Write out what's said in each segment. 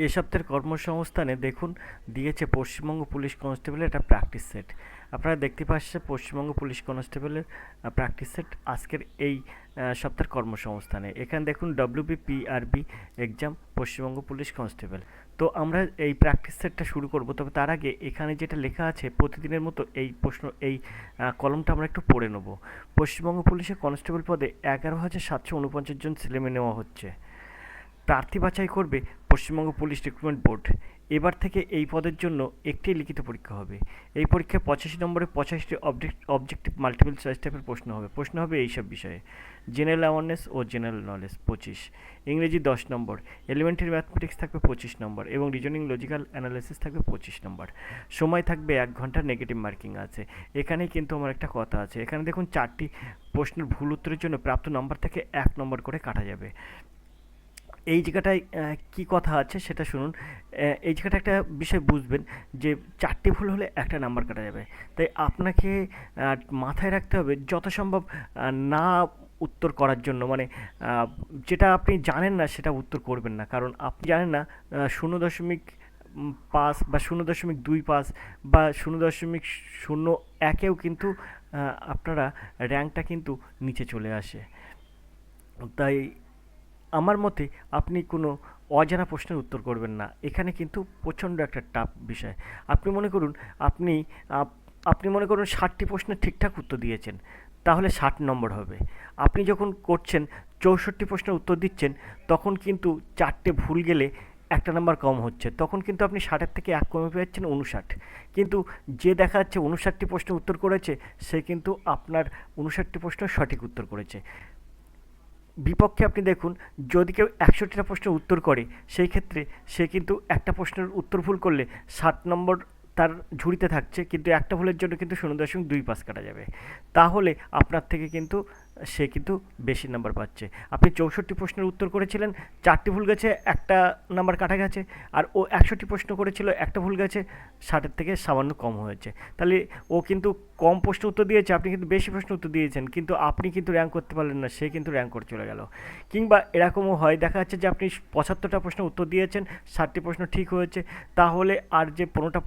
এ সপ্তাহের কর্মসংস্থানে দেখুন দিয়েছে পশ্চিমবঙ্গ পুলিশ কনস্টেবলের একটা প্র্যাকটিস সেট। আপনারা দেখতে পাচ্ছেন পশ্চিমবঙ্গ পুলিশ কনস্টেবলের প্র্যাকটিস সেট আজকের এই সপ্তাহের কর্মসংস্থানে। এখানে দেখুন WBPRB exam Paschimbanga police constable. তো আমরা এই প্র্যাকটিস সেটটা শুরু করব, তবে তার আগে এখানে যেটা লেখা আছে প্রতিদিনের মতো এই কলমটা আমরা একটু পড়ে নেব। পশ্চিমবঙ্গ পুলিশের কনস্টেবল পদে 11,749 জন ছেলেমেয়ে নেওয়া হচ্ছে। প্রার্থী বাছাই করবে পশ্চিমবঙ্গ পুলিশ রিক্রুটমেন্ট বোর্ড। এবার থেকে এই পদের জন্য একটি লিখিত পরীক্ষা হবে। এই পরীক্ষায় 85 নম্বরে 85টি অবজেক্টিভ মাল্টিপল চয়েস টাইপের প্রশ্ন হবে এইসব বিষয়ে: জেনারেল অ্যাওয়ারনেস ও জেনারেল নলেজ 25, ইংরেজি 10 নম্বর, এলিমেন্টারি ম্যাথমেটিক্স থাকবে 25 নম্বর এবং রিজনিং লজিক্যাল অ্যানালাইসিস থাকবে 25 নম্বর। সময় থাকবে 1 ঘন্টা, নেগেটিভ মার্কিং আছে। এখানেই কিন্তু আমার একটা কথা আছে, এখানে দেখুন 4টি প্রশ্নের ভুল উত্তরের জন্য প্রাপ্ত নম্বর থেকে 1 নম্বর করে কাটা যাবে। এই জায়গাটায় কি কথা আছে সেটা শুনুন। এই জায়গাটা একটা বিষয় বুঝবেন যে 4টি ভুল হলে একটা নাম্বার কাটা যাবে। তাই আপনাকে মাথায় রাখতে হবে যত সম্ভব না উত্তর করার জন্য, মানে যেটা আপনি জানেন না সেটা উত্তর করবেন না, কারণ আপনি জানেন না 0.5 বা 0.25 বা 0.01-এও কিন্তু আপনারা র্যাঙ্কটা কিন্তু নিচে চলে আসে। তাই আমার মতে আপনি কোনো অজানা প্রশ্নের উত্তর করবেন না। এখানে কিন্তু প্রচণ্ড একটা টাফ বিষয়। আপনি মনে করুন আপনি আপনি মনে করুন 60টি প্রশ্নের ঠিকঠাক উত্তর দিয়েছেন, তাহলে 60 নম্বর হবে। আপনি যখন করছেন 64 প্রশ্নের উত্তর দিচ্ছেন, তখন কিন্তু 4টে ভুল গেলে একটা নাম্বার কম হচ্ছে, তখন কিন্তু আপনি 60-এর থেকে 1 কমে পেয়ে যাচ্ছেন 59। কিন্তু যে দেখা যাচ্ছে 59টি প্রশ্নের উত্তর করেছে, সে কিন্তু আপনার 59টি প্রশ্নের সঠিক উত্তর করেছে। বিপক্ষে আপনি দেখুন, যদি কেউ 61টা প্রশ্নের উত্তর করে, সেই ক্ষেত্রে সে কিন্তু একটা প্রশ্নের উত্তর ভুল করলে 60 নম্বর তার ঝুড়িতে থাকছে, কিন্তু একটা ভুলের জন্য কিন্তু 0.25 কাটা যাবে। তাহলে আপনার থেকে কিন্তু সে কিন্তু বেশি নাম্বার পাচ্ছে। আপনি 64 প্রশ্নের উত্তর করেছিলেন, 4টি ভুল গেছে, একটা নাম্বার কাটা গেছে। আর ও 61 প্রশ্ন করেছিল, একটা ভুল গেছে, 60-এর থেকে সামান্য কম হয়েছে। তাহলে ও কিন্তু কম প্রশ্ন উত্তর দিয়েছে, আপনি কিন্তু বেশি প্রশ্ন উত্তর দিয়েছেন, কিন্তু আপনি কিন্তু র্যাঙ্ক করতে পারলেন না, সে কিন্তু র্যাঙ্ক করে চলে গেল। কিংবা এরকমও হয়, দেখা যাচ্ছে যে আপনি 75টা প্রশ্ন উত্তর দিয়েছেন, 60টি প্রশ্ন ঠিক হয়েছে, তাহলে আর যে 15টা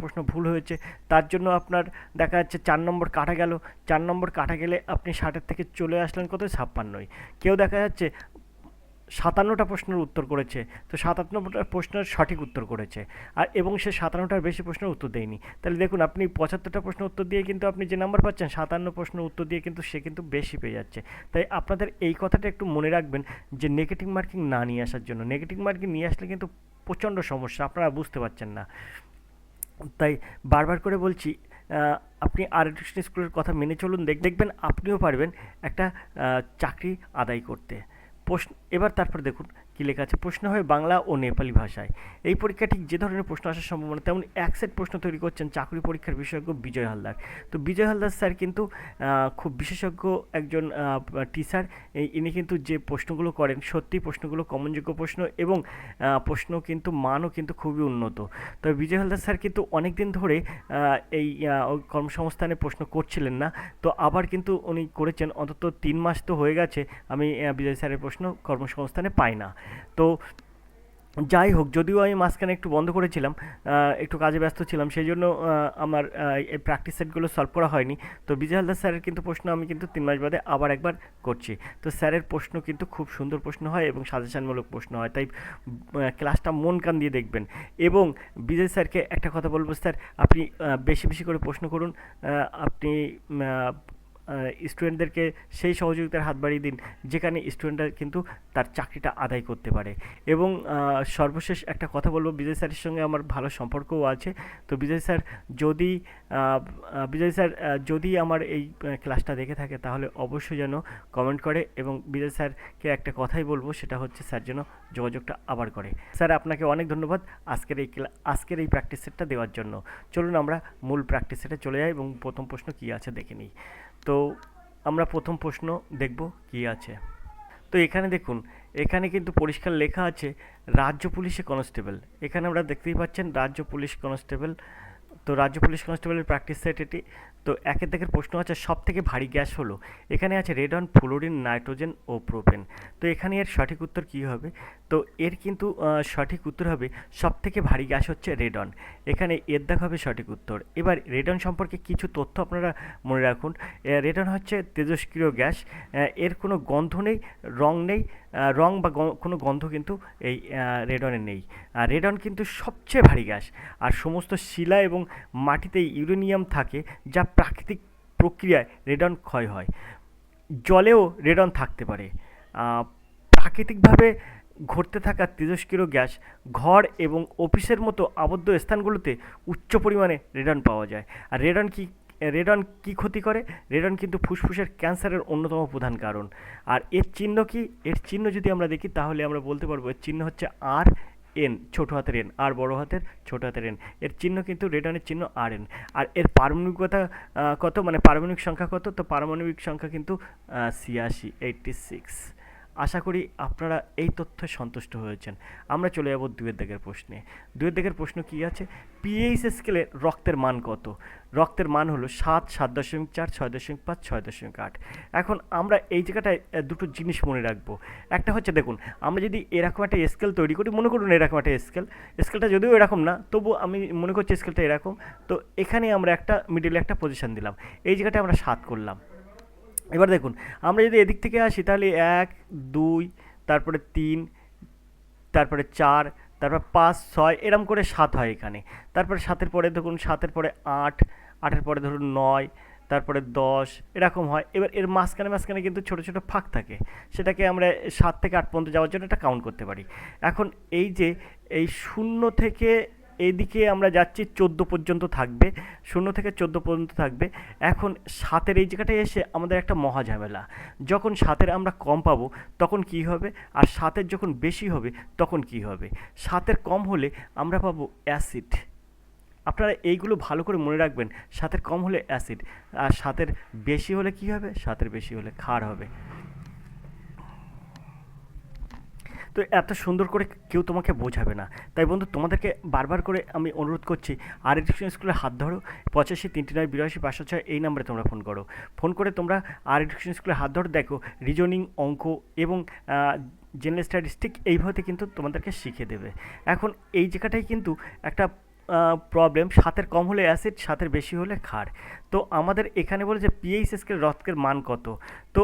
প্রশ্ন ভুল হয়েছে, তার জন্য আপনার দেখা যাচ্ছে 4 নম্বর কাটা গেল। 4 নম্বর কাটা গেলে আপনি 60-এর থেকে চলে আসলেন কত, 56-য়। কেউ দেখা যাচ্ছে 57টা প্রশ্নের উত্তর করেছে, তো 57টা প্রশ্নের সঠিক উত্তর করেছে, আর এবং সে 57টার বেশি প্রশ্নের উত্তর দেয়নি। তাহলে দেখুন, আপনি 75টা প্রশ্ন উত্তর দিয়ে কিন্তু আপনি যে নাম্বার পাচ্ছেন, 57 প্রশ্নের উত্তর দিয়ে কিন্তু সে কিন্তু বেশি পেয়ে যাচ্ছে। তাই আপনাদের এই কথাটা একটু মনে রাখবেন যে নেগেটিভ মার্কিং না নিয়ে আসার জন্য। নেগেটিভ মার্কিং নিয়ে আসলে কিন্তু প্রচণ্ড সমস্যা, আপনারা বুঝতে পারছেন না। তাই বারবার করে বলছি, আপনি আর এডুকেশন স্কুলের কথা মেনে চলুন, দেখবেন আপনিও পারবেন একটা চাকরি আদায় করতে। প্রশ্ন এবার তারপর দেখুন কী লেখা আছে: প্রশ্ন হয় বাংলা ও নেপালি ভাষায়। এই পরীক্ষা ঠিক যে ধরনের প্রশ্ন আসার সম্ভাবনা, তেমন এক সেট প্রশ্ন তৈরি করছেন চাকরি পরীক্ষার বিশেষজ্ঞ বিজয় হালদার। তো বিজয় হালদার স্যার কিন্তু খুব বিশেষজ্ঞ একজন টিচার। ইনি কিন্তু যে প্রশ্নগুলো করেন, সত্যি প্রশ্নগুলো কমনযোগ্য প্রশ্ন, এবং প্রশ্ন কিন্তু মানও কিন্তু খুবই উন্নত। তবে বিজয় হালদার স্যার কিন্তু অনেক দিন ধরে এই কর্মসংস্থানে প্রশ্ন করছিলেন না, তো আবার কিন্তু উনি করেছেন। অন্তত 3 মাস তো হয়ে গেছে আমি বিজয় স্যারের প্রশ্ন কর্মসংস্থানে পাই না। তো যাই হোক, যদিও আমি মাঝখানে একটু বন্ধ করেছিলাম, একটু কাজে ব্যস্ত ছিলাম, সেই জন্য আমার এই প্র্যাকটিস সেটগুলো সলভ করা হয়নি। তো বিজয় হালদার স্যারের কিন্তু প্রশ্ন আমি কিন্তু 3 মাস বাদে আবার একবার করছি। তো স্যারের প্রশ্ন কিন্তু খুব সুন্দর প্রশ্ন হয় এবং সাজেশনমূলক প্রশ্ন হয়, তাই ক্লাসটা মন কান দিয়ে দেখবেন। এবং বিজয় স্যারকে একটা কথা বলবো, স্যার আপনি বেশি বেশি করে প্রশ্ন করুন। আপনি স্টুডেন্টদেরকে সেই সহযোগিতার হাত বাড়িয়ে দিন যেখানে স্টুডেন্টরা কিন্তু তার চাকরিটা আদায় করতে পারে। এবং সর্বশেষ একটা কথা বলবো, বিজয় স্যারের সঙ্গে আমার ভালো সম্পর্কও আছে। তো বিজয় স্যার যদি যদি আমার এই ক্লাসটা দেখে থাকে, তাহলে অবশ্যই যেন কমেন্ট করে, এবং বিজয় স্যারকে একটা কথাই বলবো, সেটা হচ্ছে স্যার যেন যোগাযোগটা আবার করে। স্যার আপনাকে অনেক ধন্যবাদ আজকের এই প্র্যাকটিস সেটটা দেওয়ার জন্য। চলুন আমরা মূল প্র্যাকটিস সেটে চলে যাই এবং প্রথম প্রশ্ন কী আছে দেখে নিই। তো আমরা প্রথম প্রশ্ন দেখব কী আছে। তো এখানে দেখুন, এখানে কিন্তু পরিষ্কার লেখা আছে রাজ্য পুলিশে কনস্টেবল। এখানে আমরা দেখতেই পাচ্ছেন রাজ্য পুলিশ কনস্টেবল। তো তো রাজ্য পুলিশ কনস্টেবলের প্র্যাকটিস সেট এটি। তো একের দাগের প্রশ্ন আছে সব থেকে ভারী গ্যাস হলো, এখানে আছে রেডন, ফ্লোরিন, নাইট্রোজেন ও প্রোপেন। তো এখানে এর সঠিক উত্তর কী হবে? তো এর কিন্তু সঠিক উত্তর হবে সব থেকে ভারী গ্যাস হচ্ছে রেডন। এখানে এর দাগ হবে সঠিক উত্তর। এবার রেডন সম্পর্কে কিছু তথ্য আপনারা মনে রাখুন। রেডন হচ্ছে তেজস্ক্রিয় গ্যাস। এর কোনো গন্ধ নেই, রং নেই, রং বা কোনো গন্ধ কিন্তু এই রেডনে নেই। রেডন কিন্তু সবচেয়ে ভারী গ্যাস। আর সমস্ত শিলা এবং মাটিতে ইউরেনিয়াম থাকে, যা প্রাকৃতিক প্রক্রিয়ায় রেডন ক্ষয় হয়। জলেও রেডন থাকতে পারে। প্রাকৃতিকভাবে ঘটতে থাকা তেজস্ক্রিয় গ্যাস ঘর এবং অফিসের মতো আবদ্ধ স্থানগুলোতে উচ্চ পরিমাণে রেডন পাওয়া যায়। আর রেডন কি ক্ষতি করে? রেডন কিন্তু ফুসফুসের ক্যান্সারের অন্যতম প্রধান কারণ। আর এর চিহ্ন কি? এর চিহ্ন যদি আমরা দেখি তাহলে আমরা বলতে পারবো এর চিহ্ন হচ্ছে আর এন, ছোটো হাতের এন, আর বড় হাতের ছোটো হাতের এন। এর চিহ্ন কিন্তু রেডনের চিহ্ন আর এন। আর এর পারমাণবিকতা কত, মানে পারমাণবিক সংখ্যা কত? তো পারমাণবিক সংখ্যা কিন্তু 86। আশা করি আপনারা এই তথ্যে সন্তুষ্ট হয়েছেন। আমরা চলে যাব দুয়ের দাগের প্রশ্নে। দুয়ের দাগের প্রশ্ন কী আছে? পিএইচ স্কেলে রক্তের মান কত? রক্তের মান হলো 7, 7.4, 6.5, 6.8। এখন আমরা এই জায়গাটায় দুটো জিনিস মনে রাখবো। একটা হচ্ছে দেখুন, আমরা যদি এরকম একটা স্কেল তৈরি করি, মনে করুন এরকম একটা স্কেলটা যদিও এরকম না, তবু আমি মনে করছি স্কেলটা এরকম। তো এখানে আমরা একটা মিডিলে একটা পজিশান দিলাম, এই জায়গাটায় আমরা 7 করলাম। এবার দেখুন, আমরা যদি এদিক থেকে আসি তাহলে 1, 2, তারপরে 3, তারপরে 4, তারপর 5, 6, এরম করে 7 হয় এখানে। তারপরে 7-এর পরে দেখুন, 7-এর পরে 8, 8-এর পরে ধরুন 9, তারপরে 10, এরকম হয়। এবার এর মাঝখানে কিন্তু ছোটো ছোটো ফাঁক থাকে, সেটাকে আমরা 7 থেকে 8 পর্যন্ত যাওয়ার জন্য এটা কাউন্ট করতে পারি। এখন এই যে এই 0 থেকে এইদিকে আমরা যাচ্ছি 14 পর্যন্ত থাকবে, 0 থেকে 14 পর্যন্ত থাকবে। এখন 7-এর এই জায়গাটায় এসে আমাদের একটা মহা ঝামেলা। যখন 7-এর আমরা কম পাবো তখন কি হবে, আর 7-এর যখন বেশি হবে তখন কি হবে? 7-এর কম হলে আমরা পাবো অ্যাসিড। আপনারা এইগুলো ভালো করে মনে রাখবেন। 7-এর কম হলে অ্যাসিড, আর 7-এর বেশি হলে কি হবে? 7-এর বেশি হলে ক্ষার হবে। তো এত সুন্দর করে কেউ তোমাকে বোঝাবে না। তাই বন্ধু, তোমাদেরকে বারবার করে আমি অনুরোধ করছি, আর এডুকেশন স্কুলে হাত ধরো। 85 39 82 506 এই নাম্বারে তোমরা ফোন করো। ফোন করে তোমরা আর এডুকেশন স্কুলে হাত ধরে দেখো, রিজনিং, অঙ্ক এবং জেনারেল স্ট্যাটিস্টিক এইভাবে কিন্তু তোমাদেরকে শিখিয়ে দেবে। এখন এই জায়গাটাই কিন্তু একটা প্রবলেম। 7-এর কম হলে অ্যাসিড, 7-এর বেশি হলে ক্ষার। তো আমাদের এখানে বলে যে পিএইচ স্কেল রক্তের মান কত। তো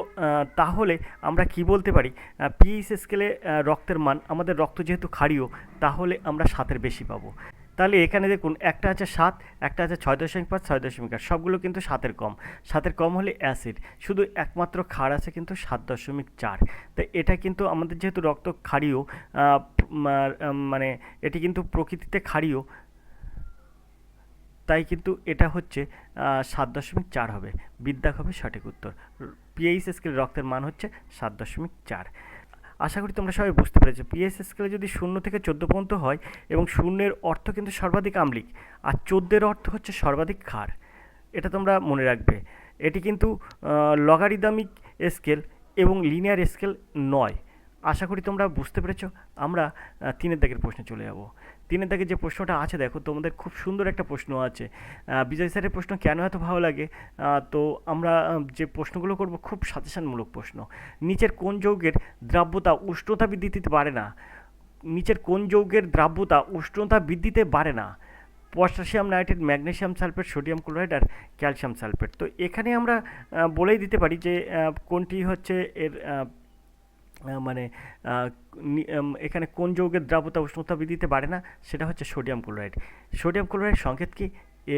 তাহলে আমরা কি বলতে পারি? পিএইচ স্কেলে রক্তের মান, আমাদের রক্ত যেহেতু ক্ষারীয়, তাহলে আমরা 7-এর বেশি পাবো। তাহলে এখানে দেখুন, একটা আছে 7, একটা আছে 6.5, 6.8, সবগুলো কিন্তু 7-এর কম। 7-এর কম হলে অ্যাসিড, শুধু একমাত্র ক্ষার আছে কিন্তু 7.4। তো এটা কিন্তু আমাদের যেহেতু রক্ত ক্ষারীয়, মানে এটি কিন্তু প্রকৃতিতে ক্ষারীয়, তাই কিন্তু এটা হচ্ছে 7.4 হবে। বিদ্যাক হবে সঠিক উত্তর। পিএইচ স্কেলে রক্তের মান হচ্ছে 7.4। আশা করি তোমরা সবাই বুঝতে পেরেছো। পিএইচ স্কেলে যদি 0 থেকে 14 পর্যন্ত হয়, এবং 0-এর অর্থ কিন্তু সর্বাধিক আম্লিক, আর 14-এর অর্থ হচ্ছে সর্বাধিক ক্ষার। এটা তোমরা মনে রাখবে। এটি কিন্তু লগারিদমিক স্কেল এবং লিনিয়ার স্কেল নয়। আশা করি তোমরা বুঝতে পেরেছো। আমরা 3-এর দাগের প্রশ্নে চলে যাব। 3-এর দাগে যে প্রশ্নটা আছে দেখো, তোমাদের খুব সুন্দর একটা প্রশ্ন আছে। বিজয় স্যারের প্রশ্ন কেন এত ভালো লাগে? তো আমরা যে প্রশ্নগুলো করব খুব সাজেশনমূলক প্রশ্ন। নিচের কোন যৌগের দ্রাব্যতা উষ্ণতা বৃদ্ধিতে পারে না? নিচের কোন যৌগের দ্রাব্যতা উষ্ণতা বৃদ্ধিতে পারে না? Potassium nitrate, magnesium sulphate, sodium chloride আর ক্যালসিয়াম সালফেট। তো এখানে আমরা বলেই দিতে পারি যে কোনটি হচ্ছে এর মানে এখানে কোন যৌগের দ্রাব্যতা উষ্ণতা বৃদ্ধিতে পারে না, সেটা হচ্ছে সোডিয়াম ক্লোরাইড। সোডিয়াম ক্লোরাইড সংকেত কি?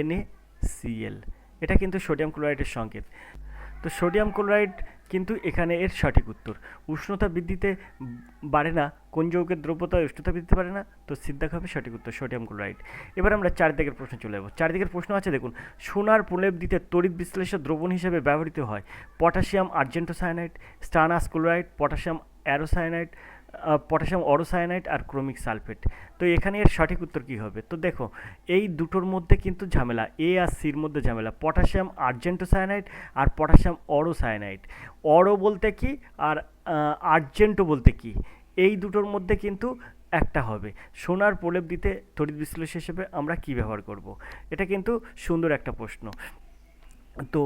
NaCl। এটা কিন্তু সোডিয়াম ক্লোরাইডের সংকেত। তো সোডিয়াম ক্লোরাইড কিন্তু এখানে এর সঠিক উত্তর। উষ্ণতা বৃদ্ধিতে বাড়ে না, কোন যৌগের দ্রব্যতা উষ্ণতা বৃদ্ধিতে পারে না? তো সিদ্ধাক হবে সঠিক উত্তর, সোডিয়াম ক্লোরাইড। এবার আমরা 4 দিকের প্রশ্নে চলে যাবো। 4 দিকের প্রশ্ন আছে দেখুন, সোনার প্রলেপ দিতে তড়িৎ বিশ্লেষ্য দ্রবণ হিসেবে ব্যবহৃত হয় পটাশিয়াম আর্জেন্টোসায়ানাইড, স্টানাস ক্লোরাইড, পটাশিয়াম অ্যারোসায়ানাইড, পটাশিয়াম অরোসায়ানাইড আর ক্রোমিক সালফেট। তো এখানে এর সঠিক উত্তর কী হবে? তো দেখো, এই দুটোর মধ্যে কিন্তু ঝামেলা, এ আর সির মধ্যে ঝামেলা। পটাশিয়াম আর্জেন্টোসায়ানাইড আর পটাশিয়াম অরোসায়ানাইড। অরো বলতে কি আর আর্জেন্টো বলতে কি, এই দুটোর মধ্যে কিন্তু একটা হবে। সোনার প্রলেপ দিতে তড়িৎ বিশ্লেষক হিসেবে আমরা কি ব্যবহার করব? এটা কিন্তু সুন্দর একটা প্রশ্ন। তো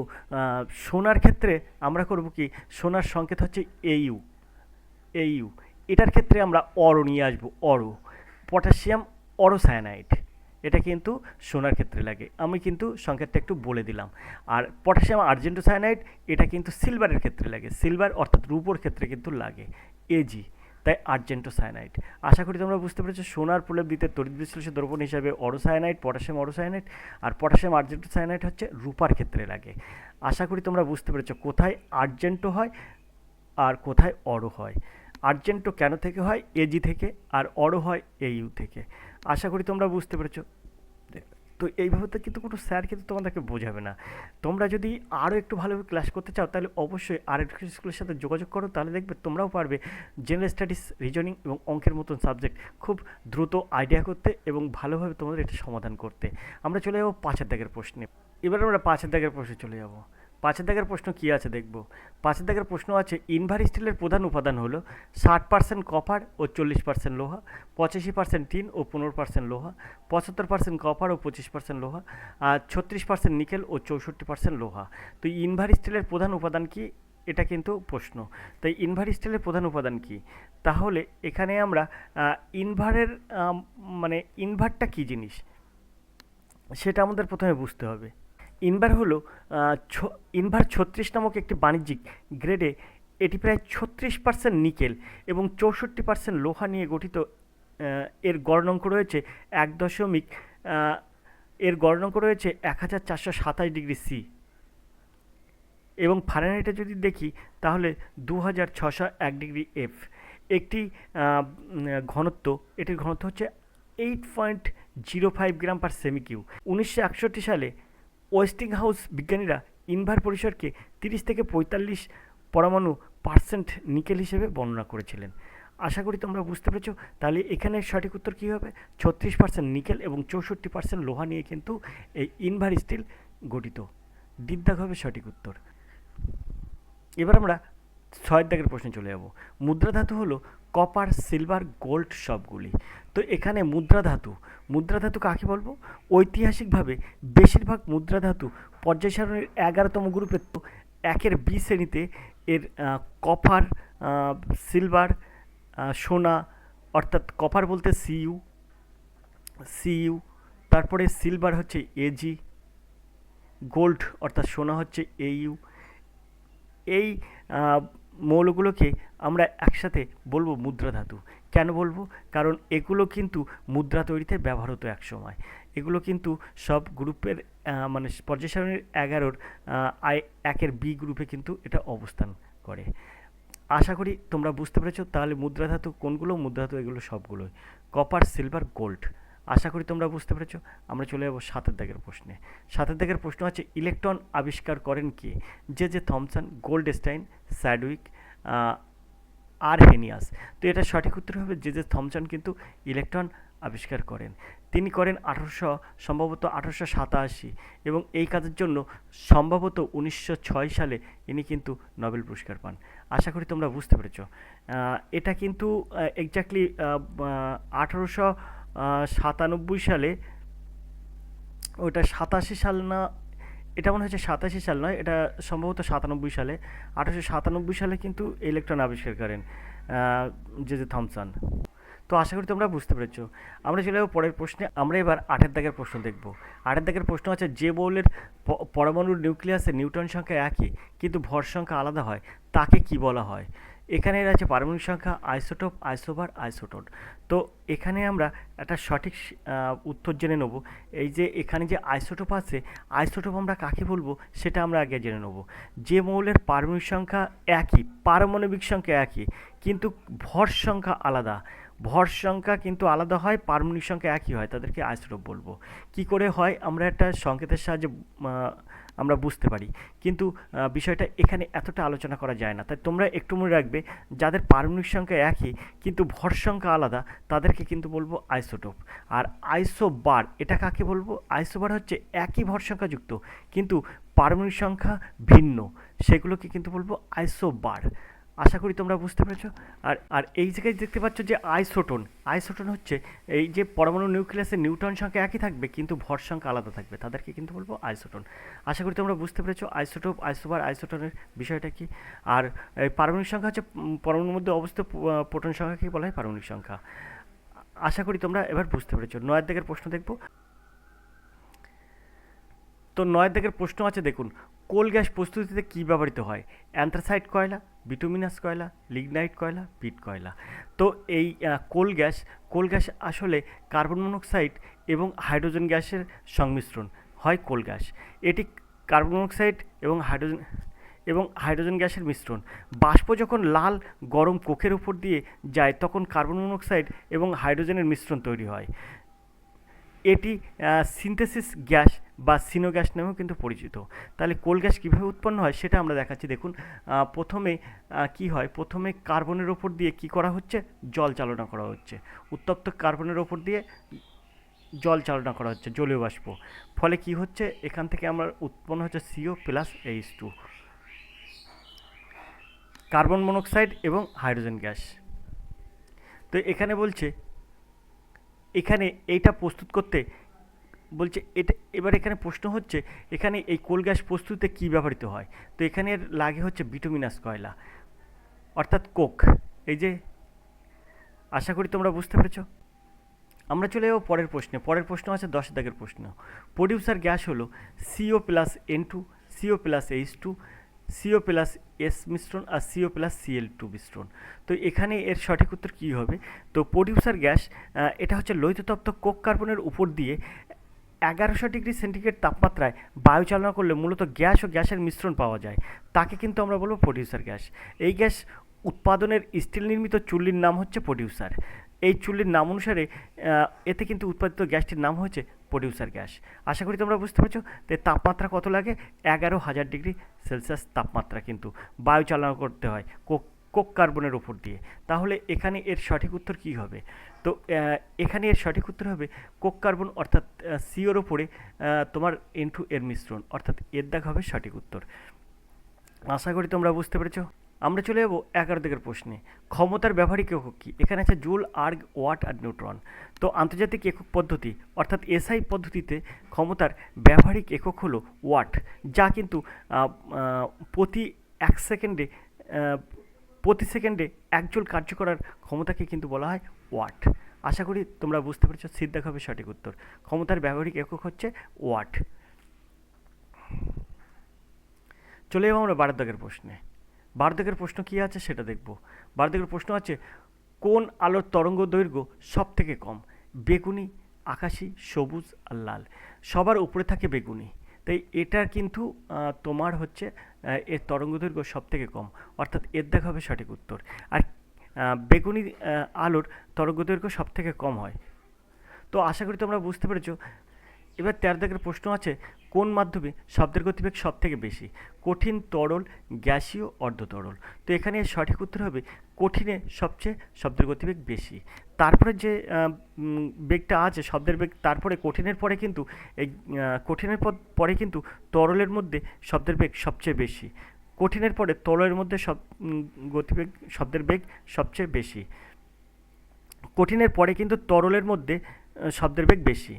সোনার ক্ষেত্রে আমরা করব কি, সোনার সংকেত হচ্ছে এইউ, এইউ। এটার ক্ষেত্রে আমরা অরো নিয়ে আসবো, অরো, পটাশিয়াম অরোসায়ানাইড। এটা কিন্তু সোনার ক্ষেত্রে লাগে, আমি কিন্তু সংকেতটা একটু বলে দিলাম। আর পটাশিয়াম আর্জেন্টোসায়ানাইড, এটা কিন্তু সিলভারের ক্ষেত্রে লাগে, সিলভার অর্থাৎ রূপোর ক্ষেত্রে কিন্তু লাগে, এজি, তাই আর্জেন্টোসায়ানাইড। আশা করি তোমরা বুঝতে পেরেছো। সোনার প্রলেপ দিতে তড়িৎ বিশ্লেষক দ্রবণ হিসাবে অরোসায়ানাইড, পটাশিয়াম অরোসায়ানাইড, আর পটাশিয়াম আর্জেন্টোসায়ানাইড হচ্ছে রূপার ক্ষেত্রে লাগে। আশা করি তোমরা বুঝতে পেরেছো কোথায় আর্জেন্টো হয় আর কোথায় অরো হয়। আর্জেন্টো কেন থেকে হয়, এজি থেকে, আর অরো হয় এইউ থেকে। আশা করি তোমরা বুঝতে পেরেছো। তো এইভাবে তো কিন্তু কোনো স্যার কিন্তু তোমাদেরকে বোঝাবে না। তোমরা যদি আরও একটু ভালোভাবে ক্লাস করতে চাও তাহলে অবশ্যই আরেকটু স্কুলের সাথে যোগাযোগ করো, তাহলে দেখবে তোমরাও পারবে জেনারেল স্টাডিজ, রিজনিং এবং অঙ্কের মতন সাবজেক্ট খুব দ্রুত আইডিয়া করতে এবং ভালোভাবে তোমাদের এটা সমাধান করতে। আমরা চলে যাবো 5 দাগের প্রশ্নে। এবার আমরা 5 দাগের প্রশ্নে চলে যাবো। 5 দাগের প্রশ্ন কী আছে দেখব। 5 দাগের প্রশ্ন আছে, ইনভার স্টিলের প্রধান উপাদান হলো 60% কপার ও 40% লোহা, 85% টিন ও 15% লোহা, 75% কপার ও 25% লোহা, আর 36% নিকেল ও 64% লোহা। তো ইনভার স্টিলের প্রধান উপাদান কি, এটা কিন্তু প্রশ্ন। তাই ইনভার স্টিলের প্রধান উপাদান কি, তাহলে এখানে আমরা ইনভারের মানে ইনভারটা কী জিনিস সেটা আমাদের প্রথমে বুঝতে হবে। ইনভার হলো ইনভার 36 নামক একটি বাণিজ্যিক গ্রেডে, এটি প্রায় 36% নিকেল এবং 64% লোহা নিয়ে গঠিত। এর গড়নাঙ্ক রয়েছে 1 এর গড়নাঙ্ক রয়েছে 1427 ডিগ্রি সি, এবং ফারেনহাইটে যদি দেখি তাহলে 2601 ডিগ্রি এফ। একটি ঘনত্ব, এটির ঘনত্ব হচ্ছে 8.05 গ্রাম পার সেমি কিউ। 1961 সালে ওয়েস্টিংহাউস বিজ্ঞানীরা ইনভার পরিসরকে 30 থেকে 45 পরমাণু পার্সেন্ট নিকেল হিসেবে বর্ণনা করেছিলেন। আশা করি তোমরা বুঝতে পেরেছো। তাহলে এখানে সঠিক উত্তর কী হবে, 36% নিকেল এবং 64% লোহা নিয়ে কিন্তু এই ইনভার স্টিল গঠিত। ডিদ্দাগ হবে সঠিক উত্তর। এবার আমরা 6 দাগের প্রশ্নে চলে যাব। মুদ্রা ধাতু হলো কপার, সিলভার, গোল্ড সবগুলি। তো এখানে মুদ্রা ধাতু কাকে বলবো? ঐতিহাসিকভাবে বেশিরভাগ মুদ্রা ধাতু পর্যায় সারণীর 11তম গ্রুপে, তো 1-এর বি শ্রেণীতে এর কপার, সিলভার, সোনা, অর্থাৎ কপার বলতে সিইউ, তারপরে সিলভার হচ্ছে এজি, গোল্ড অর্থাৎ সোনা হচ্ছে এইউ। এই মৌলগুলোকে আমরা একসাথে বলবো মুদ্রা ধাতু। কেন বলবো? কারণ এগুলো কিন্তু মুদ্রা তৈরিতে ব্যবহার হতো এক সময়। এগুলো কিন্তু সব গ্রুপের মানে পর্যায় সারণীর 11-র 1-এর বি গ্রুপে কিন্তু এটা অবস্থান করে। আশা করি তোমরা বুঝতে পেরেছো। তাহলে মুদ্রা ধাতু কোনগুলো? মুদ্রা ধাতু এগুলো সবগুলোই, কপার, সিলভার, গোল্ড। আশা করি তোমরা বুঝতে পেরেছো। আমরা চলে যাবো 7 দাগের প্রশ্নে। 7 দাগের প্রশ্ন আছে, ইলেকট্রন আবিষ্কার করেন কে? J Thomson, Goldstein, Chadwick, Arrhenius. তো এটা সঠিক উত্তর হবে জে থমসন কিন্তু ইলেকট্রন আবিষ্কার করেন। তিনি করেন সম্ভবত 1887, এবং এই কাজের জন্য সম্ভবত 1906 সালে ইনি কিন্তু নোবেল পুরস্কার পান। আশা করি তোমরা বুঝতে পেরেছো। এটা কিন্তু এক্স্যাক্টলি 1897 সালে, ওটা 87 সাল না, এটা মনে হচ্ছে 87 সাল নয়, এটা সম্ভবত 97 সালে, 1897 সালে কিন্তু ইলেকট্রন আবিষ্কার করেন জে থমসন। তো আশা করি তোমরা বুঝতে পেরেছো। আমরা চলে যাবো পরের প্রশ্নে। আমরা এবার 8 দাগের প্রশ্ন দেখব। 8 দাগের প্রশ্ন আছে, যে মৌলের পরমাণুর নিউক্লিয়াসে নিউট্রন সংখ্যা একই কিন্তু ভর সংখ্যা আলাদা হয় তাকে কি বলা হয়? এখানে আছে পারমাণবিক সংখ্যা, আইসোটোপ, আইসোবার, আইসোটোন। তো এখানে আমরা একটা সঠিক উত্তর জেনে নেব। এই যে এখানে যে আইসোটোপ আছে, আইসোটোপ আমরা কাকে বলবো সেটা আমরা আগে জেনে নেব। যে মৌলের পারমাণবিক সংখ্যা একই, পারমাণবিক সংখ্যা একই কিন্তু ভর সংখ্যা আলাদা, ভর সংখ্যা কিন্তু আলাদা হয়, পারমাণবিক সংখ্যা একই হয়, তাদেরকে আইসোটোপ বলবো। কি করে হয় আমরা একটা সংকেতের সাহায্যে আমরা বুঝতে পারি, কিন্তু বিষয়টা এখানে এতটা আলোচনা করা যায় না। তাই তোমরা একটু মনে রাখবে, যাদের পারমাণবিক সংখ্যা একই কিন্তু ভর সংখ্যা আলাদা তাদেরকে কিন্তু বলবো আইসোটোপ। আর আইসোবার, এটা কাকে বলবো? আইসোবার হচ্ছে একই ভর সংখ্যা যুক্ত কিন্তু পারমাণবিক সংখ্যা ভিন্ন, সেগুলোকে কিন্তু বলবো আইসোবার। আশা করি তোমরা বুঝতে পেরেছো। আর আর এই জায়গায় দেখতে পাচ্ছ যে আইসোটোন, আইসোটোন হচ্ছে এই যে পরমাণু নিউক্লিয়াসে নিউট্রন সংখ্যা একই থাকবে কিন্তু ভর সংখ্যা আলাদা থাকবে, তাদেরকে কিন্তু বলবো আইসোটোন। আশা করি তোমরা বুঝতে পেরেছো আইসোটোপ, আইসোবার, আইসোটোনের বিষয়টা কি। আর এই পারমাণবিক সংখ্যা হচ্ছে পরমাণুর মধ্যে অবস্থিত প্রোটন সংখ্যাকে বলা হয় পারমাণবিক সংখ্যা। আশা করি তোমরা এবার বুঝতে পেরেছো। 9 দাগের প্রশ্ন দেখবো। তো 9 দাগের প্রশ্ন আছে দেখুন, কোল গ্যাস প্রস্তুতিতে কী ব্যবহৃত হয়? অ্যান্থ্রাসাইট কয়লা, বিটুমিনাস কয়লা, লিগনাইট কয়লা, পিট কয়লা। তো এই কোল গ্যাস আসলে কার্বন মনোক্সাইড এবং হাইড্রোজেন গ্যাসের সংমিশ্রণ হয় কোল গ্যাস। এটি কার্বন মনোক্সাইড এবং হাইড্রোজেন গ্যাসের মিশ্রণ। বাষ্প যখন লাল গরম কোকের উপর দিয়ে যায় তখন কার্বন মনোক্সাইড এবং হাইড্রোজেনের মিশ্রণ তৈরি হয়। এটি সিনথেসিস গ্যাস বা সিনো গ্যাস নামেও কিন্তু পরিচিত। তাহলে কোল গ্যাস কীভাবে উৎপন্ন হয় সেটা আমরা দেখাচ্ছি দেখুন। প্রথমে কি হয়, প্রথমে কার্বনের ওপর দিয়ে কি করা হচ্ছে, জল চালনা করা হচ্ছে। উত্তপ্ত কার্বনের ওপর দিয়ে জল চালনা করা হচ্ছে, জলীয় বাষ্প। ফলে কি হচ্ছে, এখান থেকে আমরা উৎপন্ন হচ্ছে CO+H2, কার্বন মনোক্সাইড এবং হাইড্রোজেন গ্যাস। তো এখানে বলছে, এখানে এইটা প্রস্তুত করতে বলছে এটা। এবার এখানে প্রশ্ন হচ্ছে, এখানে এই কোল গ্যাস প্রস্তুতিতে কী ব্যবহৃত হয়? তো এখানে লাগে হচ্ছে বিটুমিনাস কয়লা অর্থাৎ কোক। এই যে, আশা করি তোমরা বুঝতে পেরেছো। আমরা চলে যাবো পরের প্রশ্নে। পরের প্রশ্ন আছে 10 দাগের প্রশ্ন। প্রডিউসার গ্যাস হলো CO+N2, CO+H2, CO+S মিশ্রণ আর CO+Cl2 মিশ্রণ। তো এখানে এর সঠিক উত্তর কী হবে? তো প্রডিউসার গ্যাস এটা হচ্ছে লোহিততপ্ত কোক কার্বনের উপর দিয়ে 1100 ডিগ্রি সেন্টিগ্রেড তাপমাত্রায় বায়ু চালনা করলে মূলত গ্যাস ও গ্যাসের মিশ্রণ পাওয়া যায়, তাকে কিন্তু আমরা বলবো প্রডিউসার গ্যাস। এই গ্যাস উৎপাদনের স্টিল নির্মিত চুল্লির নাম হচ্ছে প্রডিউসার। এই চুল্লির নাম অনুসারে এতে কিন্তু উৎপাদিত গ্যাসটির নাম হচ্ছে প্রডিউসার গ্যাস। আশা করি তোমরা বুঝতে পারছো। তো তাপমাত্রা কত লাগে? 11,000 ডিগ্রি সেলসিয়াস তাপমাত্রা কিন্তু বায়ু চালনা করতে হয় কোক কার্বনের ওপর দিয়ে। তাহলে এখানে এর সঠিক উত্তর কী হবে? তো এখানে এর সঠিক উত্তর হবে কোক কার্বন অর্থাৎ সিওর ওপরে তোমার N2 এর মিশ্রণ, অর্থাৎ এর দাগ হবে সঠিক উত্তর। আশা করি তোমরা বুঝতে পেরেছো। আমরা চলে যাবো 11 দাগের প্রশ্নে। ক্ষমতার ব্যবহারিক একক কী? এখানে আছে জুল, আর্গ, ওয়াট আর নিউট্রন। তো আন্তর্জাতিক একক পদ্ধতি অর্থাৎ SI পদ্ধতিতে ক্ষমতার ব্যবহারিক একক হলো ওয়াট, যা কিন্তু প্রতি 1 সেকেন্ডে প্রতি সেকেন্ডে 1 জুল কার্য করার ক্ষমতাকে কিন্তু বলা হয় ওয়াট। আশা করি তোমরা বুঝতে পেরেছো। সিদ্ধাক হবে সঠিক উত্তর। ক্ষমতার ব্যবহারিক একক হচ্ছে ওয়াট। চলে যাবো আমরা 12 দাগের প্রশ্নে। 12 দাগের প্রশ্ন কী আছে সেটা দেখব। 12 দাগের প্রশ্ন আছে, কোন আলোর তরঙ্গ দৈর্ঘ্য সব থেকে কম? বেগুনি, আকাশি, সবুজ আর লাল। সবার উপরে থাকে বেগুনি, তাই এটার কিন্তু তোমার হচ্ছে এর তরঙ্গ দৈর্ঘ্য সব থেকে কম, অর্থাৎ এর দেখা হবে সঠিক উত্তর। আর বেগুনি আলোর তরঙ্গ দৈর্ঘ্য সব থেকে কম হয়। তো আশা করি তোমরা বুঝতে পেরেছো। এবার 13 দাগের প্রশ্ন আছে, কোন মাধ্যমে শব্দের গতিবেগ সব থেকে বেশি? কঠিন, তরল, গ্যাসীয়, অর্ধতরল। তো এখানে সঠিক উত্তর হবে কঠিনে সবচেয়ে শব্দের গতিবেগ বেশি। তারপরে যে বেগটা আছে শব্দের বেগ, তারপরে কঠিনের পরে কিন্তু এই কঠিনের পরে কিন্তু তরলের মধ্যে শব্দের বেগ সবচেয়ে বেশি। কঠিনের পরে তরলের মধ্যে গতিবেগ শব্দের বেগ সবচেয়ে বেশি। কঠিনের পরে কিন্তু তরলের মধ্যে শব্দের বেগ বেশি।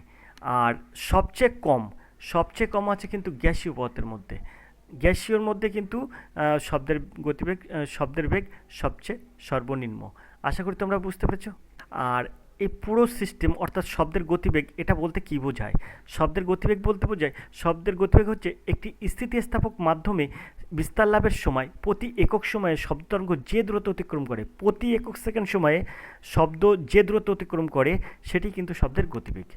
আর সবচেয়ে কম আছে কিন্তু গ্যাসীয় পদার্থের মধ্যে। গ্যাসীয়র মধ্যে কিন্তু শব্দের বেগ সবচেয়ে সর্বনিম্ন। আশা করি তোমরা বুঝতে পেরেছো। আর এই পুরো সিস্টেম অর্থাৎ শব্দের গতিবেগ এটা বলতে কী বোঝায়? শব্দের গতিবেগ বলতে বোঝায়, শব্দের গতিবেগ হচ্ছে একটি স্থিতিস্থাপক মাধ্যমে বিস্তার লাভের সময় প্রতি একক সময়ে শব্দ তরঙ্গ যে দ্রুত অতিক্রম করে, প্রতি একক সেকেন্ড সময়ে শব্দ যে দ্রুত অতিক্রম করে সেটি কিন্তু শব্দের গতিবেগ।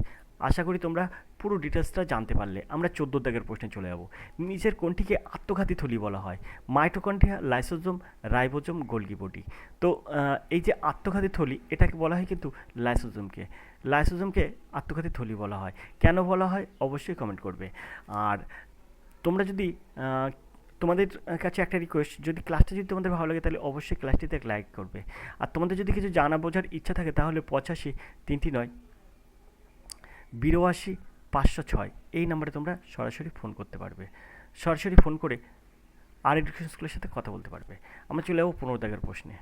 আশা করি তোমরা পুরো ডিটেলসটা জানতে পারলে। আমরা 14 দাগের প্রশ্নে চলে যাব। নিচের কোনটিকে আত্মঘাতী থলি বলা হয়? Mitochondria, lysosome, ribosome, Golgi body. তো এই যে আত্মঘাতী থলি এটাকে বলা হয় কিন্তু লাইসোজোমকে আত্মঘাতী থলি বলা হয়। কেন বলা হয় অবশ্যই কমেন্ট করবে। আর তোমরা যদি তোমাদের কাছে একটা রিকোয়েস্ট, যদি ক্লাসটা যদি তোমাদের ভালো লাগে তাহলে অবশ্যই ক্লাসটিতে লাইক করবে। আর তোমাদের যদি কিছু জানা বোঝার ইচ্ছা থাকে তাহলে 85 339 82 506 এই নাম্বারে তোমরা সরাসরি ফোন করতে পারবে। সরাসরি ফোন করে আর এডুকেশন স্কুলের সাথে কথা বলতে পারবে। আমরা চলে যাবো 15 দাগের প্রশ্নে।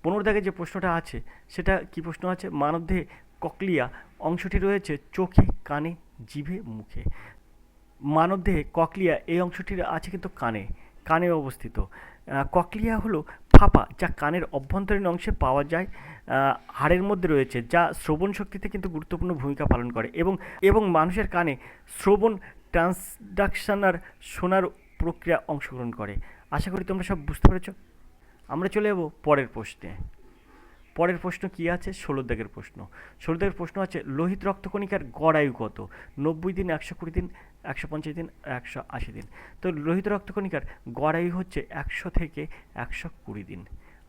15 দাগে যে প্রশ্নটা আছে সেটা কি প্রশ্ন আছে, মানবদেহে ককলিয়া অংশটি রয়েছে চোখে, কানে, জিভে, মুখে। মানবদেহে ককলিয়া এই অংশটির আছে কিন্তু কানে অবস্থিত। ককলিয়া হলো ফাঁপা যা কানের অভ্যন্তরীণ অংশে পাওয়া যায়, হাড়ের মধ্যে রয়েছে, যা শ্রবণ শক্তিতে কিন্তু গুরুত্বপূর্ণ ভূমিকা পালন করে এবং মানুষের কানে শ্রবণ ট্রান্সডাকশনার শোনার প্রক্রিয়া অংশগ্রহণ করে। আশা করি তোমরা সব বুঝতে পেরেছ। আমরা চলে যাব পরের প্রশ্নে। পরের প্রশ্ন কি আছে, 16 দাগের প্রশ্ন। 16 দাগের প্রশ্ন আছে লোহিত রক্তকণিকার গড় আয়ু কত? 90 দিন, 120 দিন, 150 দিন, 180 দিন। তো লোহিত রক্তকণিকার গড় আয়ু হচ্ছে 100 থেকে 120 দিন।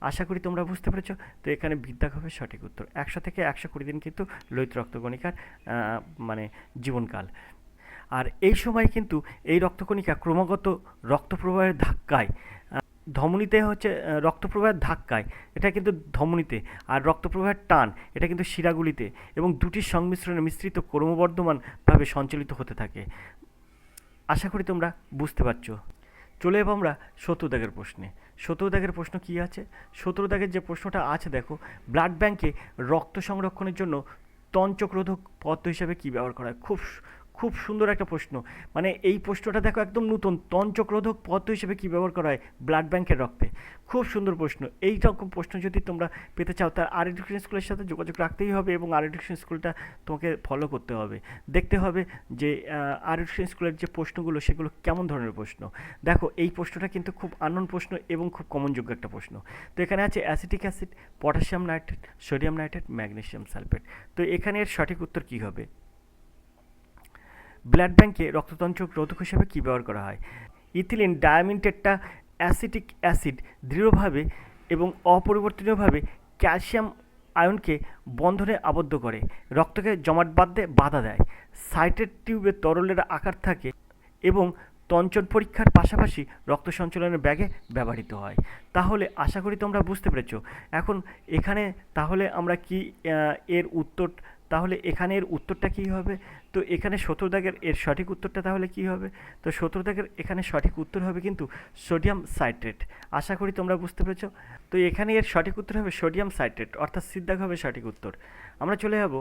আশা করি তোমরা বুঝতে পেরেছ। তো এখানে বিদ্যাগ হবে সঠিক উত্তর। 100 থেকে 120 দিন কিন্তু লোহিত রক্তকণিকার মানে জীবনকাল। আর এই সময় কিন্তু এই রক্তকণিকা ক্রমাগত রক্তপ্রবাহের ধাক্কায় ধমনীতে হচ্ছে রক্তপ্রবাহের ধাক্কায়, এটা কিন্তু ধমনীতে, আর রক্তপ্রবাহের টান এটা কিন্তু শিরাগুলিতে, এবং দুটির সংমিশ্রণে মিশ্রিত ক্রমবর্ধমানভাবে সঞ্চালিত হতে থাকে। আশা করি তোমরা বুঝতে পারছো। চলে যাবো আমরা 17 দাগের প্রশ্নে। 17 দাগের প্রশ্ন কি আছে? 17 দাগের যে প্রশ্নটা আছে দেখো, ব্লাড ব্যাংকে রক্ত সংরক্ষণের জন্য তঞ্চক্রোধক পদ্ধতি হিসাবে কী ব্যবহার করা হয়? খুব সুন্দর একটা প্রশ্ন। মানে এই প্রশ্নটা দেখো একদম নতুন, তঞ্চক্রোধক পদ্ধতি হিসেবে কী ব্যবহার করা হয় ব্লাড ব্যাংকের রক্তে। খুব সুন্দর প্রশ্ন। এই রকম প্রশ্ন যদি তোমরা পেতে চাও তার আর এডুকেশন স্কুলের সাথে যোগাযোগ রাখতেই হবে, এবং আর এডুকেশন স্কুলটা তোমাকে ফলো করতে হবে, দেখতে হবে যে আর এডুকেশন স্কুলের যে প্রশ্নগুলো সেগুলো কেমন ধরনের প্রশ্ন। দেখো এই প্রশ্নটা কিন্তু খুব আননোন প্রশ্ন এবং খুব কমনযোগ্য একটা প্রশ্ন। তো এখানে আছে acetic acid, potassium nitrate, sodium nitrate, magnesium sulphate. তো এখানে এর সঠিক উত্তর কী হবে? ব্লাড ব্যাংকে রক্ততঞ্চক রোধক হিসেবে কী ব্যবহার করা হয়? ইথিলিন ডায়ামিনটেট্টা অ্যাসিটিক অ্যাসিড দৃঢ়ভাবে এবং অপরিবর্তনীয়ভাবে ক্যালসিয়াম আয়নকে বন্ধনে আবদ্ধ করে, রক্তকে জমাট বাঁধতে বাধা দেয়। সাইটেট টিউবে তরলের আকার থাকে এবং তঞ্চন পরীক্ষার পাশাপাশি রক্ত সঞ্চালনের ব্যাগে ব্যবহৃত হয়। তাহলে আশা করি তোমরা বুঝতে পেরেছো। এখন এখানে তাহলে আমরা কি এর উত্তর, তাহলে এখানে এর উত্তরটা কী হবে? তো এখানে 17 দাগের এর সঠিক উত্তরটা তাহলে কী হবে? তো 17 দাগের এখানে সঠিক উত্তর হবে কিন্তু সোডিয়াম সাইট্রেট। আশা করি তোমরা বুঝতে পেরেছো। তো এখানে এর সঠিক উত্তর হবে সোডিয়াম সাইট্রেট, অর্থাৎ সিদ্ধাগ হবে সঠিক উত্তর। আমরা চলে যাব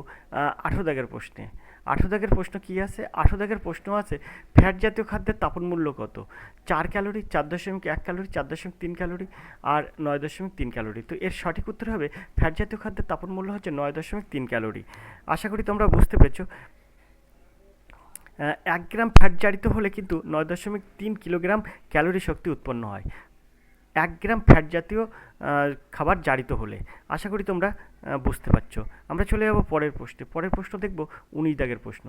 18 দাগের প্রশ্নে। 18 দাগের প্রশ্ন কী আছে? 18 দাগের প্রশ্ন আছে ফ্যাট জাতীয় খাদ্যের তাপন মূল্য কত? 4 ক্যালোরি, 4.1 ক্যালোরি, 4.3 ক্যালোরি, আর 9.3 ক্যালোরি। তো এর সঠিক উত্তর হবে ফ্যাট জাতীয় খাদ্যের তাপন মূল্য হচ্ছে 9.3 ক্যালোরি। আশা করি তোমরা বুঝতে পেরেছো। 1 গ্রাম ফ্যাট জারিত হলে কিন্তু 9.3 কিলোগ্রাম ক্যালোরি শক্তি উৎপন্ন হয় 1 গ্রাম ফ্যাট জাতীয় খাবার জারিত হলে। আশা করি তোমরা বুঝতে পারছো। আমরা চলে যাব পরের প্রশ্নে। পরের প্রশ্ন দেখব 19 দাগের প্রশ্ন।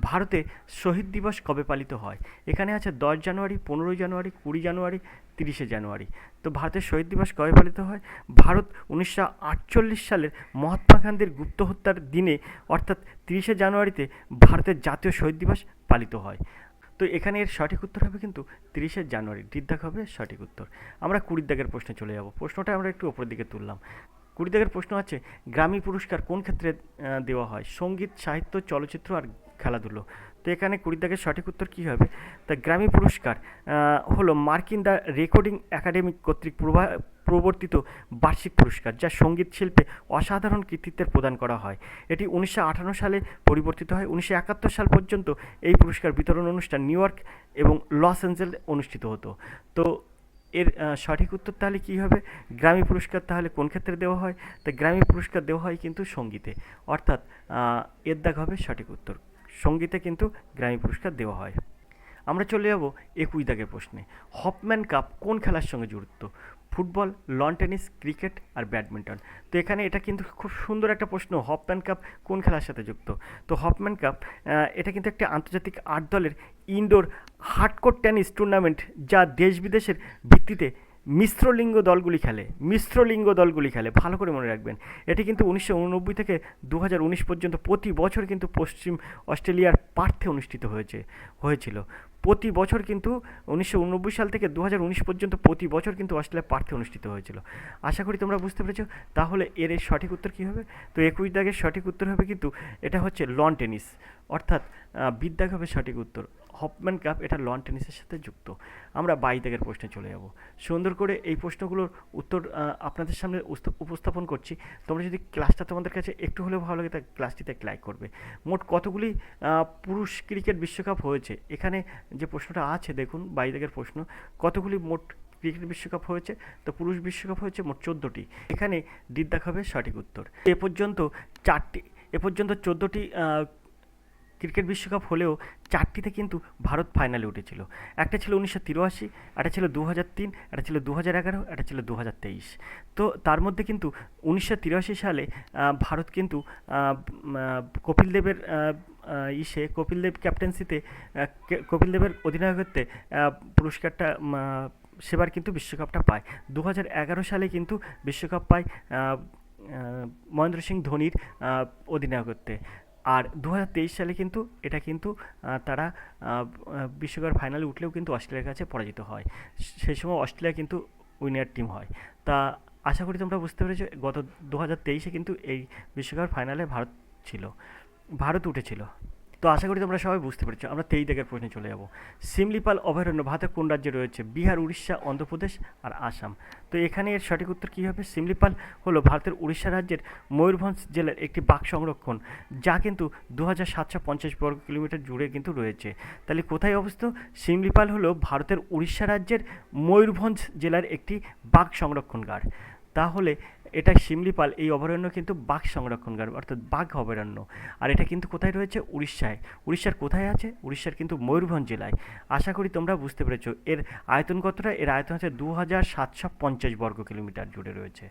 ভারতে শহীদ দিবস কবে পালিত হয়? এখানে আছে 10 জানুয়ারি, 15 জানুয়ারি, 20 জানুয়ারি, 30 জানুয়ারি। তো ভারতের শহীদ দিবস কবে পালিত হয়? ভারত 1948 সালের মহাত্মা গান্ধীর গুপ্ত হত্যার দিনে, অর্থাৎ 30 জানুয়ারিতে ভারতের জাতীয় শহীদ দিবস পালিত হয়। তো এখানে এর সঠিক উত্তর হবে কিন্তু 30 জানুয়ারি, দিক হবে সঠিক উত্তর। আমরা 20 দাগের প্রশ্নে চলে যাব। প্রশ্নটা আমরা একটু ওপরের দিকে তুললাম। 20 দাগের প্রশ্ন আছে গ্র্যামি পুরস্কার কোন ক্ষেত্রে দেওয়া হয়? সঙ্গীত, সাহিত্য, চলচ্চিত্র আর খেলাধুলো। তো এখানে 20 দাগের সঠিক উত্তর কী হবে? তা গ্র্যামি পুরস্কার হলো মার্কিন দ্য রেকর্ডিং একাডেমি কর্তৃক প্রবর্তিত বার্ষিক পুরস্কার, যা সঙ্গীত শিল্পে অসাধারণ কৃতিত্বের প্রদান করা হয়। এটি 1958 সালে পরিবর্তিত হয়। 1971 সাল পর্যন্ত এই পুরস্কার বিতরণ অনুষ্ঠান নিউ ইয়র্ক এবং লস অ্যাঞ্জেলেসে অনুষ্ঠিত হতো। তো এর সঠিক উত্তর তাহলে কী হবে? গ্র্যামি পুরস্কার তাহলে কোন ক্ষেত্রে দেওয়া হয়? তো গ্র্যামি পুরস্কার দেওয়া হয় কিন্তু সঙ্গীতে, অর্থাৎ এর দাগ হবে সঠিক উত্তর। সঙ্গীতে কিন্তু গ্র্যামি পুরস্কার দেওয়া হয়। আমরা চলে যাব 21 দাগের প্রশ্নে। হফম্যান কাপ কোন খেলার সঙ্গে যুক্ত? ফুটবল, লন টেনিস, ক্রিকেট আর ব্যাডমিন্টন। তো এখানে এটা কিন্তু খুব সুন্দর একটা প্রশ্ন, হফম্যান কাপ কোন খেলার সাথে যুক্ত? তো হফম্যান কাপ এটা কিন্তু একটা আন্তর্জাতিক 8 দলের ইনডোর হার্ডকোর টেনিস টুর্নামেন্ট, যা দেশ বিদেশের ভিত্তিতে মিশ্রলিঙ্গ দলগুলি খেলে। ভালো করে মনে রাখবেন। এটি কিন্তু 1989 থেকে 2019 পর্যন্ত প্রতি বছর কিন্তু পশ্চিম অস্ট্রেলিয়ার পার্থে অনুষ্ঠিত হয়েছিল। প্রতি বছর কিন্তু 1989 সাল থেকে 2019 পর্যন্ত প্রতি বছর কিন্তু অস্ট্রেলিয়ার পার্থে অনুষ্ঠিত হয়েছিল। আশা করি তোমরা বুঝতে পেরেছো। তাহলে এর সঠিক উত্তর কী হবে? তো 21 দাগের সঠিক উত্তর হবে কিন্তু এটা হচ্ছে লন টেনিস, অর্থাৎ বিদ্যাগ হবে সঠিক উত্তর। হপম্যান কাপ এটা লন টেনিসের সাথে যুক্ত। আমরা 22 দাগের প্রশ্নে চলে যাব। সুন্দর করে এই প্রশ্নগুলোর উত্তর আপনাদের সামনে উপস্থাপন করছি। তোমরা যদি ক্লাসটা তোমাদের কাছে একটু হলেও ভালো লাগে তাহলে ক্লাসটিতে একটা লাইক করবে। মোট কতগুলি পুরুষ ক্রিকেট বিশ্বকাপ হয়েছে, এখানে যে প্রশ্নটা আছে দেখুন 22 দাগের প্রশ্ন, কতগুলি মোট ক্রিকেট বিশ্বকাপ হয়েছে? তো পুরুষ বিশ্বকাপ হয়েছে মোট 14টি। এখানে ডিদ্দাক হবে সঠিক উত্তর। এ পর্যন্ত 14টি ক্রিকেট বিশ্বকাপ হলেও 4টিতে কিন্তু ভারত ফাইনালে উঠেছিল। একটা ছিল 1983, একটা ছিল 2003, একটা ছিল 2011, একটা ছিল 2023। তো তার মধ্যে কিন্তু 1983 সালে ভারত কিন্তু কপিল দেবের কপিল দেব ক্যাপ্টেন্সিতে, কপিল দেবের অধিনায়কত্বে পুরস্কারটা সেবার কিন্তু বিশ্বকাপটা পায়। 2011 সালে কিন্তু বিশ্বকাপ পায় মহেন্দ্র সিং ধোনির অধিনায়কত্বে। আর 2023 সালে কিন্তু এটা কিন্তু তারা বিশ্বকাপের ফাইনালে উঠলেও কিন্তু অস্ট্রেলিয়ার কাছে পরাজিত হয়। সেই সময় অস্ট্রেলিয়া কিন্তু উইনার টিম হয়। তা আশা করি তোমরা বুঝতে পেরেছো, গত 2023-এ কিন্তু এই বিশ্বকাপের ফাইনালে ভারত উঠেছিল। তো আশা করি তোমরা সবাই বুঝতে পেরেছো। আমরা 23 দাগের প্রশ্নে চলে যাব। শিমলিপাল অভয়ারণ্য ভারতের কোন রাজ্যে রয়েছে? বিহার, উড়িষ্যা, অন্ধ্রপ্রদেশ আর আসাম। তো এখানে এর সঠিক উত্তর কী হবে? শিমলিপাল হলো ভারতের উড়িষ্যা রাজ্যের ময়ূরভঞ্জ জেলার একটি বাঘ সংরক্ষণ, যা কিন্তু 2750 বর্গ কিলোমিটার জুড়ে কিন্তু রয়েছে। তাহলে কোথায় অবস্থিত? শিমলিপাল হলো ভারতের উড়িষ্যা রাজ্যের ময়ূরভঞ্জ জেলার একটি বাঘ সংরক্ষণগার। তাহলে এটা শিমলিপাল এই অভয়ারণ্য কিন্তু বাঘ সংরক্ষণগার অর্থাৎ বাঘ অভয়ারণ্য। আর এটা কিন্তু কোথায় রয়েছে? উড়িষ্যায়। উড়িষ্যার কোথায় আছে? উড়িষ্যার কিন্তু ময়ূরভঞ্জ জেলায়। আশা করি তোমরা বুঝতে পেরেছো। এর আয়তন কতটা? এর আয়তন হচ্ছে 2750 বর্গ কিলোমিটার জুড়ে রয়েছে।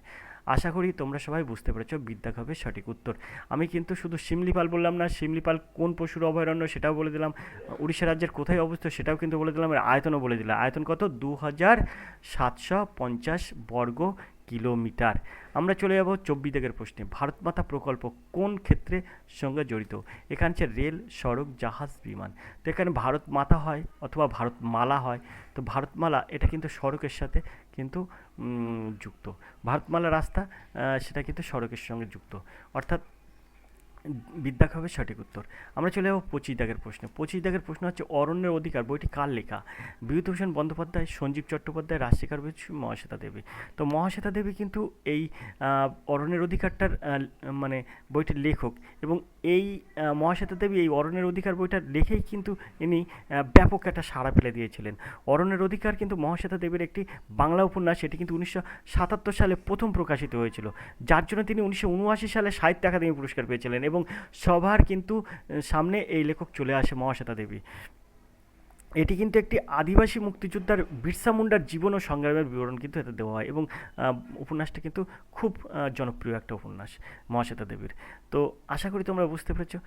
আশা করি তোমরা সবাই বুঝতে পেরেছো। বিদ্যাক হবে সঠিক উত্তর। আমি কিন্তু শুধু শিমলিপাল বললাম না, শিমলিপাল কোন পশুর অভয়ারণ্য সেটাও বলে দিলাম, উড়িষ্যা রাজ্যের কোথায় অবস্থিত সেটাও কিন্তু বলে দিলাম, এর আয়তনও বলে দিলাম। আয়তন কত? 2750 বর্গ কিলোমিটার। আমরা চলে যাব 24 দাগের প্রশ্নে। ভারত মাতা প্রকল্প কোন ক্ষেত্রে সঙ্গে জড়িত? এখানে হচ্ছে রেল, সড়ক, জাহাজ, বিমান। তো এখানে ভারত মাতা হয় অথবা ভারত মালা হয়। তো ভারতমালা এটা কিন্তু সড়কের সাথে কিন্তু যুক্ত। ভারতমালা রাস্তা সেটা কিন্তু সড়কের সঙ্গে যুক্ত, অর্থাৎ বিদ্যাক হবে সঠিক উত্তর। আমরা চলে যাবো 25 দাগের প্রশ্নে। 25 দাগের প্রশ্ন হচ্ছে অরণ্যের অধিকার বইটি কার লেখা? বিভূতিভূষণ বন্দ্যোপাধ্যায়, সঞ্জীব চট্টোপাধ্যায়, রাজশেখর বসু, মহাশ্বেতা দেবী। তো মহাশ্বেতা দেবী কিন্তু এই অরণ্যের অধিকারটার মানে বইটির লেখক, এবং এই মহাশ্বেতা দেবী এই অরণ্যের অধিকার বইটা লিখেই কিন্তু ইনি ব্যাপক একটা সাড়া ফেলে দিয়েছিলেন। অরণ্যের অধিকার কিন্তু মহাশ্বেতা দেবীর একটি বাংলা উপন্যাস, এটি কিন্তু 1977 সালে প্রথম প্রকাশিত হয়েছিল, যার জন্য তিনি 1979 সালে সাহিত্য একাডেমি পুরস্কার পেয়েছিলেন। এবং সবার কিন্তু সামনে এই লেখক চলে আসে মহাশ্বেতা দেবী। এটি কিন্তু একটি আদিবাসী মুক্তিযোদ্ধার বিরসা মুন্ডার জীবন ও সংগ্রামের বিবরণ কিন্তু এতে দেওয়া হয়, এবং উপন্যাসটা কিন্তু খুব জনপ্রিয় একটা উপন্যাস মহাশ্বেতা দেবীর। তো আশা করি তোমরা বুঝতে পেরেছো।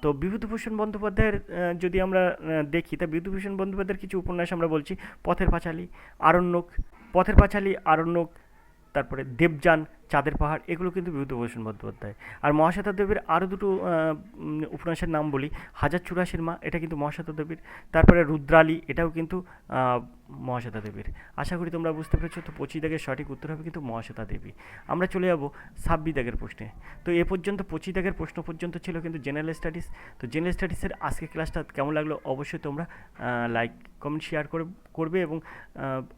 তো বিভূতিভূষণ বন্দ্যোপাধ্যায়ের যদি আমরা দেখি, তা বিভূতিভূষণ বন্দ্যোপাধ্যায়ের কিছু উপন্যাস আমরা বলছি: পথের পাঁচালী, আরণ্যক, তারপরে দেবযান, চাঁদের পাহাড়, এগুলো কিন্তু বিভূতিভূষণ বন্দ্যোপাধ্যায়। আর মহাশ্বেতা দেবীর আরও দুটো উপন্যাসের নাম বলি: হাজার চুরাশির মা, এটা কিন্তু মহাশ্বেতা দেবীর। তারপরে রুদ্রালী, এটাও কিন্তু মহাশ্বেতা দেবীর। আশা করি তোমরা বুঝতে পেরেছো। তো 25 দাগের সঠিক উত্তর হবে কিন্তু মহাশ্বেতা দেবী। আমরা চলে যাবো 26 দাগের প্রশ্নে। তো এ পর্যন্ত 25 দাগের প্রশ্ন পর্যন্ত ছিল কিন্তু জেনারেল স্টাডিজ। তো জেনারেল স্টাডিজের আজকে ক্লাসটা কেমন লাগলো অবশ্যই তোমরা লাইক, কমেন্ট, শেয়ার করবে, এবং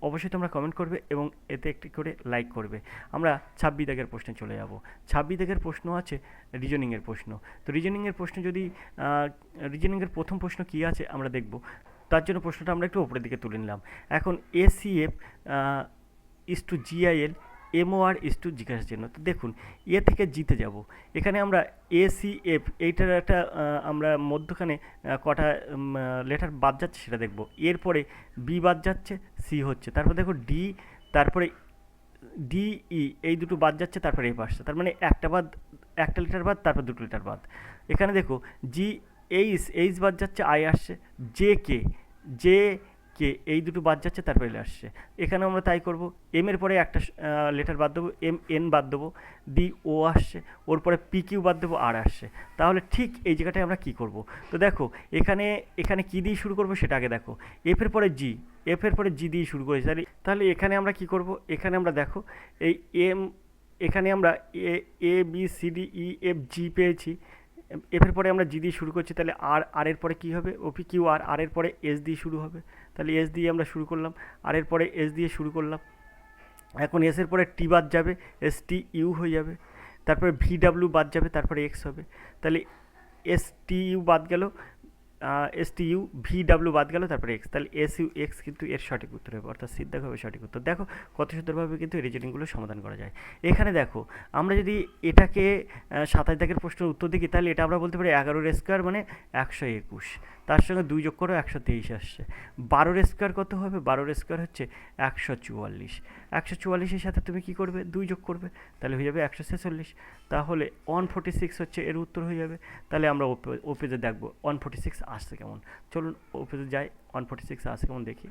অবশ্যই তোমরা কমেন্ট করবে এবং এতে একটি করে লাইক করবে। আমরা 26 দাগের প্রশ্নে চলে যাব। 26 দাগের প্রশ্ন আছে রিজনিংয়ের প্রশ্ন। তো রিজনিংয়ের প্রশ্ন যদি রিজনিংয়ের প্রথম প্রশ্ন কী আছে আমরা দেখব। তার জন্য প্রশ্নটা আমরা একটু উপরের দিকে তুলে নিলাম। এখন ACF is to GIL, MOR is to জিজ্ঞাসা চিহ্ন। তো দেখুন, এ থেকে জিতে যাব। এখানে আমরা ACF এইটার একটা আমরা মধ্যখানে কটা লেটার বাদ যাচ্ছে সেটা দেখব। এরপরে বি বাদ যাচ্ছে, সি হচ্ছে, তারপর দেখো ডি, তারপরে DE, এই দুটো বাদ যাচ্ছে, তারপরে এ পাশটা, তার মানে একটা লিটার বাদ, তারপর দুটো লিটার বাদ। এখানে দেখো এইচ বাদ যাচ্ছে, আই আসছে, জে কে এই দুটো বাদ যাচ্ছে, তারপরে এল আসছে। এখানে আমরা তাই করব। এম এর পরে একটা লেটার বাদ দেবো, MN বাদ দেবো, DO আসছে, ওর পরে PQ বাদ দেবো, আর আসছে। তাহলে ঠিক এই জায়গাটায় আমরা কি করব? তো দেখো এখানে কি দিয়ে শুরু করব সেটা আগে দেখো। এফ এর পরে জি দিয়ে শুরু করেছি। তাহলে এখানে আমরা কি করব? এখানে আমরা দেখো এই এখানে আমরা A B C D E F G পেয়েছি, এফের পরে আমরা জি দিয়ে শুরু করছি, তাহলে আর এর পরে কী হবে, ওপি কিউ আর এর পরে এস দিয়ে শুরু হবে, তাহলে এস দিয়ে আমরা শুরু করলাম, আর এর পরে এস দিয়ে শুরু করলাম। এখন এসের পরে টি বাদ যাবে, এস টি ইউ হয়ে যাবে, তারপরে ভি ডাব্লিউ বাদ যাবে, তারপরে এক্স হবে, তাহলে এস টি ইউ বাদ গেল, S T U V W বাদ গেল, তারপরে এক্স, তাহলে এস ইউ এক্স কিন্তু এর সঠিক উত্তর হবে, অর্থাৎ সিদ্ধাভাবে সঠিক উত্তর। দেখো কত সুন্দরভাবে কিন্তু এই রিজনিংগুলো সমাধান করা যায়। এখানে দেখো আমরা যদি এটাকে 27 দাগের প্রশ্নের উত্তর দেখি, তাহলে এটা আমরা বলতে পারি 11 স্কোয়ার মানে 121, তার সঙ্গে 2 যোগ করো 123 আসছে। 12 স্কোয়ার কত হবে, 12 স্কোয়ার হচ্ছে 144, 144-এর সাথে তুমি কি করবে, 2 যোগ করবে, তাহলে হয়ে যাবে 146। তাহলে 146 হচ্ছে এর উত্তর হয়ে যাবে। তাহলে আমরা ও পেজে দেখবো 146 আসছে কেমন। চলুন ও পেজে যাই, 146 আসছে কেমন দেখি।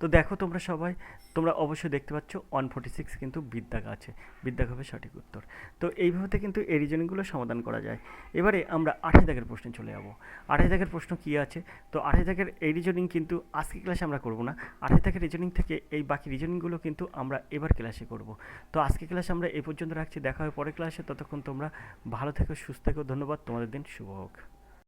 তো দেখো তোমরা সবাই, তোমরা অবশ্যই দেখতে পাচ্ছ 146 কিন্তু বিদ্যাগ আছে, বিদ্যাগ হবে সঠিক উত্তর। তো এইভাবে কিন্তু এই রিজনিংগুলো সমাধান করা যায়। এবারে আমরা 28 দাগের প্রশ্নে চলে যাবো। 28 দাগের প্রশ্ন কী আছে, তো 28 দাগের এই রিজনিং কিন্তু আজকে ক্লাসে আমরা করব না, 28 দাগের রিজনিং থেকে এই বাকি রিজনিংগুলো কিন্তু আমরা এবার ক্লাসে করব। তো আজকে ক্লাসে আমরা এই পর্যন্ত রাখছি, দেখা হয় পরের ক্লাসে, ততক্ষণ তোমরা ভালো থেকো, সুস্থ থেকো, ধন্যবাদ, তোমাদের দিন শুভ হোক।